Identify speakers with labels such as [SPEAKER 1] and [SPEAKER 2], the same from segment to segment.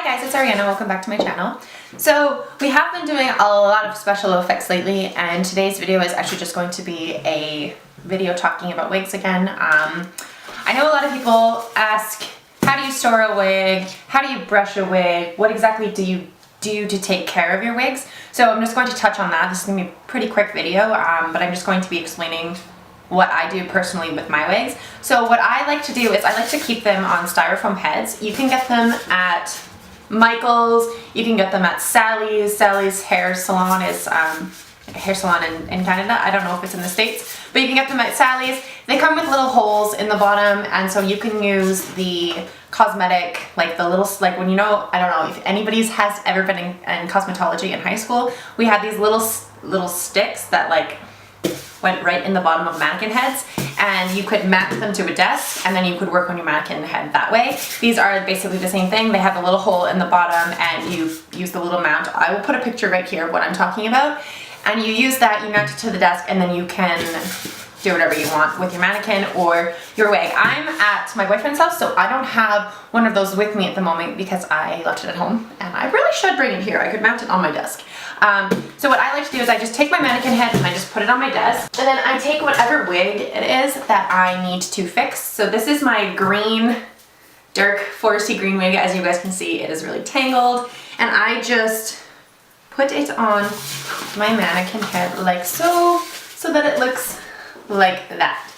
[SPEAKER 1] guys, it's Ariana. Welcome back to my channel. So we have been doing a lot of special effects lately, and today's video is actually just going to be a video talking about wigs again. I know a lot of people ask, how do you store a wig? How do you brush a wig? What exactly do you do to take care of your wigs? So I'm just going to touch on that. This is going to be a pretty quick video, but I'm just going to be explaining what I do personally with my wigs. So what I like to do is I like to keep them on styrofoam heads. You can get them at Michael's, you can get them at Sally's. Sally's hair salon is a hair salon in Canada. I don't know if it's in the States, but you can get them at Sally's. They come with little holes in the bottom, and so you can use the cosmetic, like the little, like when you know, I don't know if anybody's has ever been in cosmetology in high school, we had these little sticks that like went right in the bottom of mannequin heads, and you could mount them to a desk and then you could work on your mannequin head that way. These are basically the same thing. They have a little hole in the bottom and you use the little mount. I will put a picture right here of what I'm talking about, and you use that, you mount it to the desk, and then you can do whatever you want with your mannequin or your wig. I'm at my boyfriend's house, so I don't have one of those with me at the moment because I left it at home, and I really should bring it here. I could mount it on my desk. So what I like to do is I just take my mannequin head and I just put it on my desk, and then I take whatever wig it is that I need to fix. So this is my green, dark foresty green wig. As you guys can see, it is really tangled, and I just put it on my mannequin head like so that it looks like that.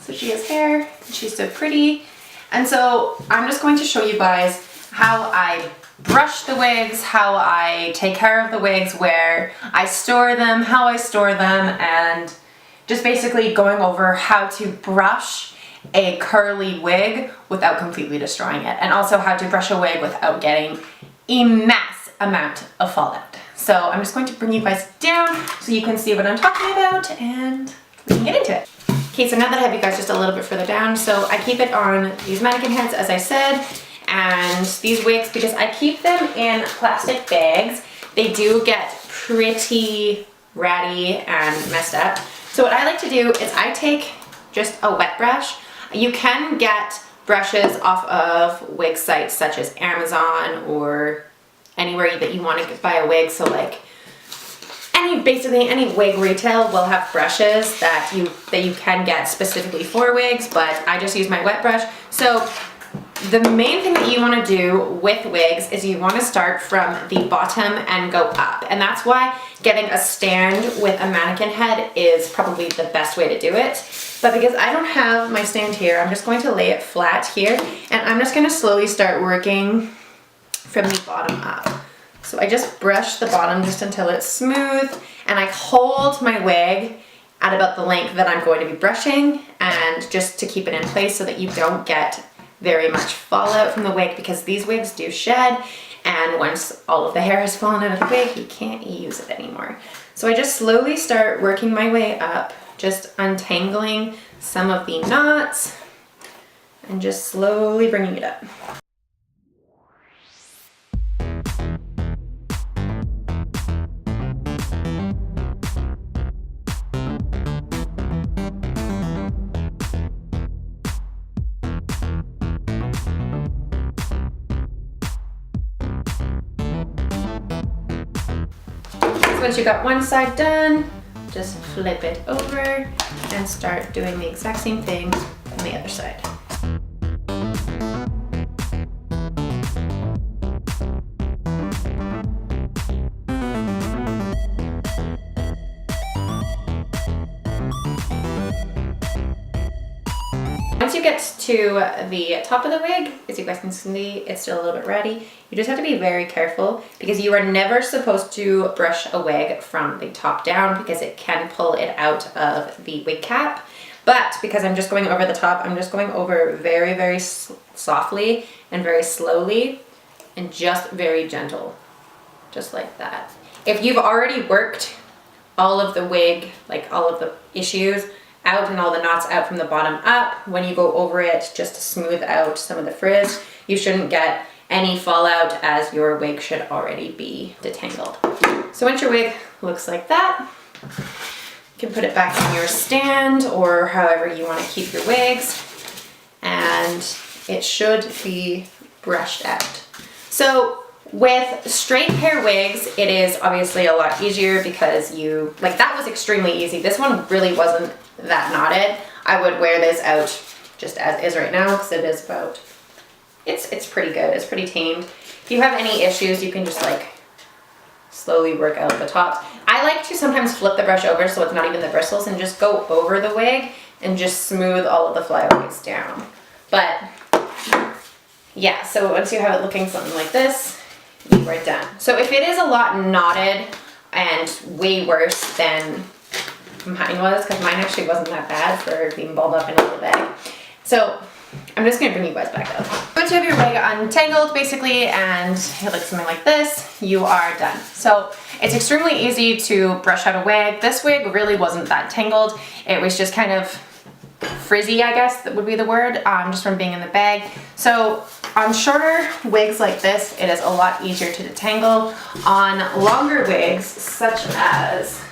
[SPEAKER 1] So she has hair, and she's so pretty. And so I'm just going to show you guys how I brush the wigs, how I take care of the wigs, where I store them, how I store them, and just basically going over how to brush a curly wig without completely destroying it, and also how to brush a wig without getting a mass amount of fallout. So I'm just going to bring you guys down so you can see what I'm talking about, and we can get into it. Okay, so now that I have you guys just a little bit further down, so I keep it on these mannequin heads, as I said, and these wigs, because I keep them in plastic bags, they do get pretty ratty and messed up. So what I like to do is I take just a wet brush. You can get brushes off of wig sites such as Amazon or anywhere that you want to buy a wig. So like basically any wig retail will have brushes that you can get specifically for wigs, but I just use my wet brush. So the main thing that you want to do with wigs is you want to start from the bottom and go up, and that's why getting a stand with a mannequin head is probably the best way to do it. But because I don't have my stand here, I'm just going to lay it flat here, and I'm just going to slowly start working from the bottom up. So I just brush the bottom just until it's smooth, and I hold my wig at about the length that I'm going to be brushing, and just to keep it in place so that you don't get very much fallout from the wig, because these wigs do shed, and once all of the hair has fallen out of the wig, you can't use it anymore. So I just slowly start working my way up, just untangling some of the knots and just slowly bringing it up. Once you got one side done, just flip it over and start doing the exact same thing on the other side. Once you get to the top of the wig, as you guys can see, it's still a little bit ratty. You just have to be very careful, because you are never supposed to brush a wig from the top down, because it can pull it out of the wig cap. But because I'm just going over the top, I'm just going over very, very softly and very slowly and just very gentle, just like that. If you've already worked all of the wig, like all of the issues out and all the knots out from the bottom up, when you go over it just to smooth out some of the frizz, you shouldn't get any fallout, as your wig should already be detangled. So once your wig looks like that, you can put it back in your stand or however you want to keep your wigs, and it should be brushed out. So With straight hair wigs, it is obviously a lot easier because you, like that was extremely easy. This one really wasn't that knotted. I would wear this out just as is right now because it is about, it's pretty good. It's pretty tamed. If you have any issues, you can just like slowly work out the tops. I like to sometimes flip the brush over so it's not even the bristles and just go over the wig and just smooth all of the flyaways down. But yeah, so once you have it looking something like this, you are done. So if it is a lot knotted and way worse than mine was, because mine actually wasn't that bad for being balled up in a little bag. So I'm just gonna bring you guys back up. Once you have your wig untangled basically and it looks something like this, you are done. So it's extremely easy to brush out a wig. This wig really wasn't that tangled. It was just kind of frizzy, I guess that would be the word, just from being in the bag. So on shorter wigs like this, it is a lot easier to detangle. On longer wigs, such as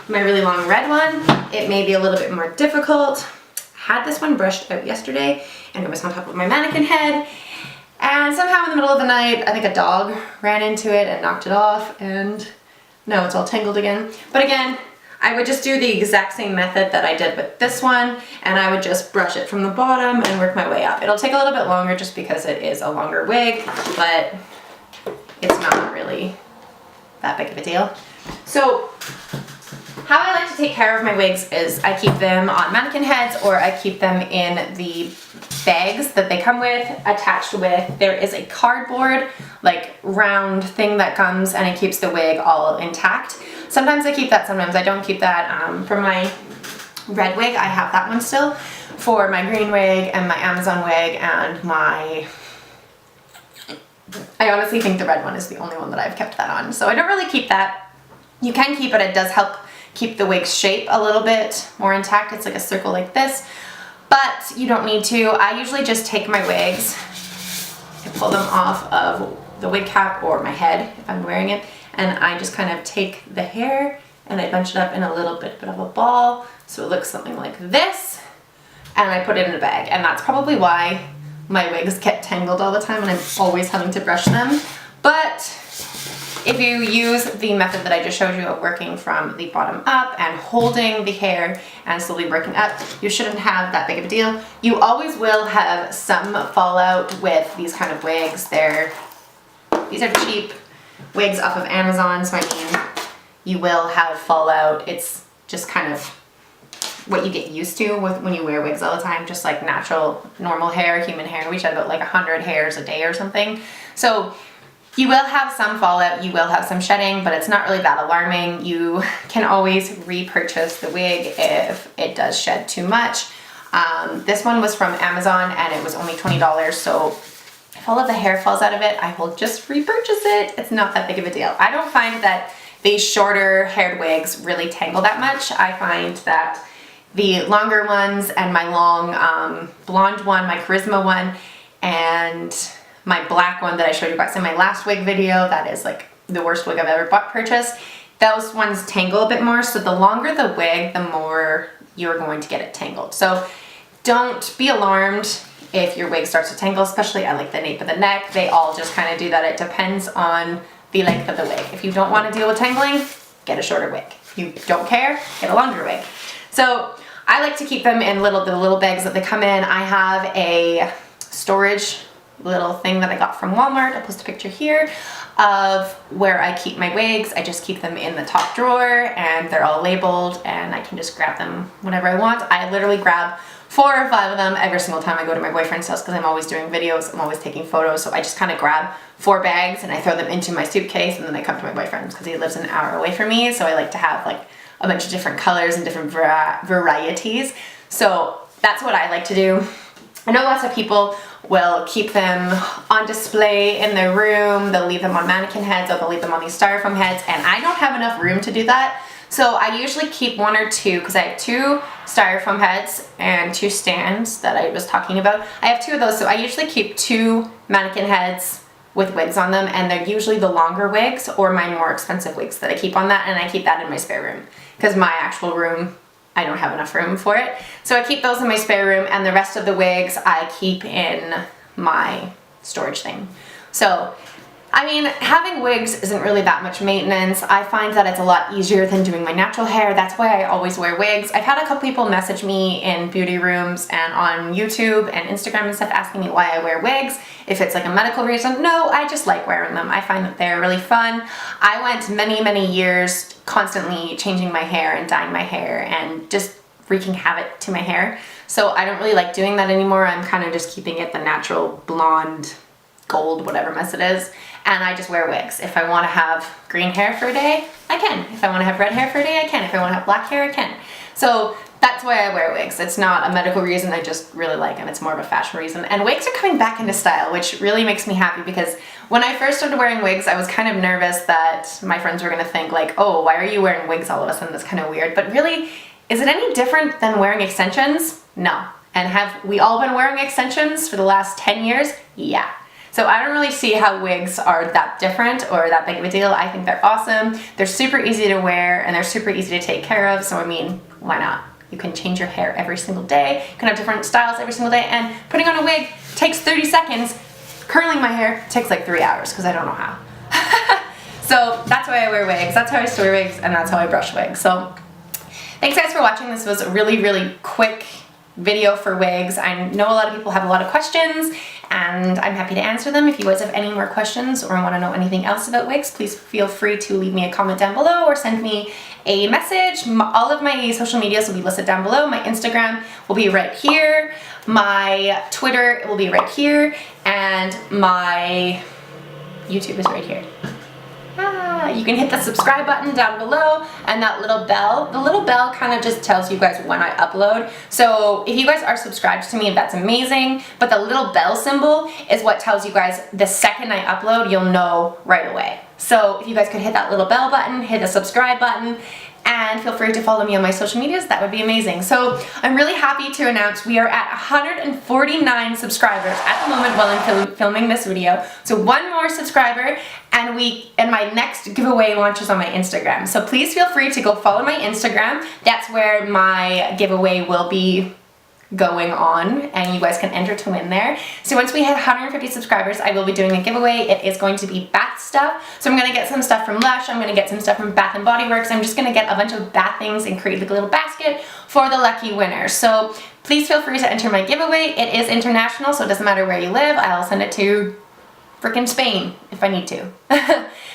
[SPEAKER 1] my really long red one, it may be a little bit more difficult. I had this one brushed out yesterday and it was on top of my mannequin head. And somehow in the middle of the night, I think a dog ran into it and knocked it off, and now it's all tangled again. But again, I would just do the exact same method that I did with this one, and I would just brush it from the bottom and work my way up. It'll take a little bit longer just because it is a longer wig, but it's not really that big of a deal. So how I like to take care of my wigs is I keep them on mannequin heads, or I keep them in the bags that they come with. Attached with, there is a cardboard like round thing that comes and it keeps the wig all intact. Sometimes I keep that, sometimes I don't keep that. For my red wig, I have that one still. For my green wig and my Amazon wig and my, I honestly think the red one is the only one that I've kept that on. So I don't really keep that. You can keep it, it does help keep the wig's shape a little bit more intact. It's like a circle like this, but you don't need to. I usually just take my wigs, I pull them off of the wig cap or my head if I'm wearing it, and I just kind of take the hair and I bunch it up in a little bit of a ball so it looks something like this, and I put it in a bag. And that's probably why my wigs get tangled all the time and I'm always having to brush them. But if you use the method that I just showed you of working from the bottom up and holding the hair and slowly working up, you shouldn't have that big of a deal. You always will have some fallout with these kind of wigs. These are cheap wigs off of Amazon, so I mean, you will have fallout. It's just kind of what you get used to with when you wear wigs all the time, just like natural, normal hair, human hair. We should have about like 100 hairs a day or something. So you will have some fallout, you will have some shedding, but it's not really that alarming. You can always repurchase the wig if it does shed too much. This one was from Amazon and it was only $20, so if all of the hair falls out of it, I will just repurchase it. It's not that big of a deal. I don't find that these shorter haired wigs really tangle that much. I find that the longer ones and my long blonde one, my Charisma one, and my black one that I showed you guys in my last wig video, that is like the worst wig I've ever purchased, those ones tangle a bit more. So the longer the wig, the more you're going to get it tangled. So don't be alarmed if your wig starts to tangle, especially at like the nape of the neck. They all just kind of do that. It depends on the length of the wig. If you don't want to deal with tangling, get a shorter wig. You don't care, get a longer wig. So I like to keep them in the little bags that they come in. I have a storage little thing that I got from Walmart. I'll post a picture here of where I keep my wigs. I just keep them in the top drawer and they're all labeled and I can just grab them whenever I want. I literally grab 4 or 5 of them every single time I go to my boyfriend's house because I'm always doing videos, I'm always taking photos, so I just kind of grab 4 bags and I throw them into my suitcase and then I come to my boyfriend's because he lives an hour away from me, so I like to have like a bunch of different colors and different varieties. So that's what I like to do. I know lots of people will keep them on display in their room, they'll leave them on mannequin heads, or they'll leave them on these styrofoam heads, and I don't have enough room to do that. So I usually keep 1 or 2, because I have 2 styrofoam heads and 2 stands that I was talking about. I have 2 of those, so I usually keep 2 mannequin heads with wigs on them, and they're usually the longer wigs or my more expensive wigs that I keep on that, and I keep that in my spare room, because my actual room, I don't have enough room for it. So I keep those in my spare room, and the rest of the wigs I keep in my storage thing. So I mean, having wigs isn't really that much maintenance. I find that it's a lot easier than doing my natural hair. That's why I always wear wigs. I've had a couple people message me in beauty rooms and on YouTube and Instagram and stuff asking me why I wear wigs. If it's like a medical reason, no, I just like wearing them. I find that they're really fun. I went many years constantly changing my hair and dyeing my hair and just wreaking havoc to my hair. So I don't really like doing that anymore. I'm kind of just keeping it the natural blonde, gold, whatever mess it is. And I just wear wigs. If I want to have green hair for a day, I can. If I want to have red hair for a day, I can. If I want to have black hair, I can. So that's why I wear wigs. It's not a medical reason, I just really like them. It's more of a fashion reason. And wigs are coming back into style, which really makes me happy because when I first started wearing wigs, I was kind of nervous that my friends were gonna think like, oh, why are you wearing wigs all of a sudden? That's kind of weird. But really, is it any different than wearing extensions? No. And have we all been wearing extensions for the last 10 years? Yeah. So I don't really see how wigs are that different or that big of a deal. I think they're awesome. They're super easy to wear and they're super easy to take care of. So I mean, why not? You can change your hair every single day. You can have different styles every single day. And putting on a wig takes 30 seconds. Curling my hair takes like 3 hours because I don't know how. So that's why I wear wigs. That's how I store wigs and that's how I brush wigs. So thanks guys for watching. This was a really quick video for wigs. I know a lot of people have a lot of questions and I'm happy to answer them. If you guys have any more questions or want to know anything else about wigs, please feel free to leave me a comment down below or send me a message. All of my social medias will be listed down below. My Instagram will be right here. My Twitter will be right here. And my YouTube is right here. You can hit the subscribe button down below and that little bell. The little bell kind of just tells you guys when I upload. So if you guys are subscribed to me, that's amazing. But the little bell symbol is what tells you guys the second I upload, you'll know right away. So if you guys could hit that little bell button, hit the subscribe button, and feel free to follow me on my social medias, that would be amazing. So I'm really happy to announce we are at 149 subscribers at the moment while I'm filming this video. So one more subscriber and my next giveaway launches on my Instagram. So please feel free to go follow my Instagram. That's where my giveaway will be going on and you guys can enter to win there. So once we hit 150 subscribers, I will be doing a giveaway. It is going to be bath stuff. So I'm going to get some stuff from Lush. I'm going to get some stuff from Bath & Body Works. I'm just going to get a bunch of bath things and create like a little basket for the lucky winner. So please feel free to enter my giveaway. It is international, so it doesn't matter where you live. I'll send it to frickin' Spain if I need to.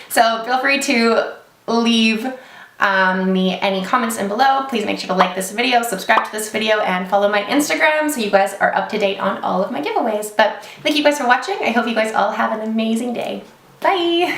[SPEAKER 1] So feel free to leave me any comments in below. Please make sure to like this video, subscribe to this video, and follow my Instagram so you guys are up to date on all of my giveaways. But thank you guys for watching. I hope you guys all have an amazing day. Bye!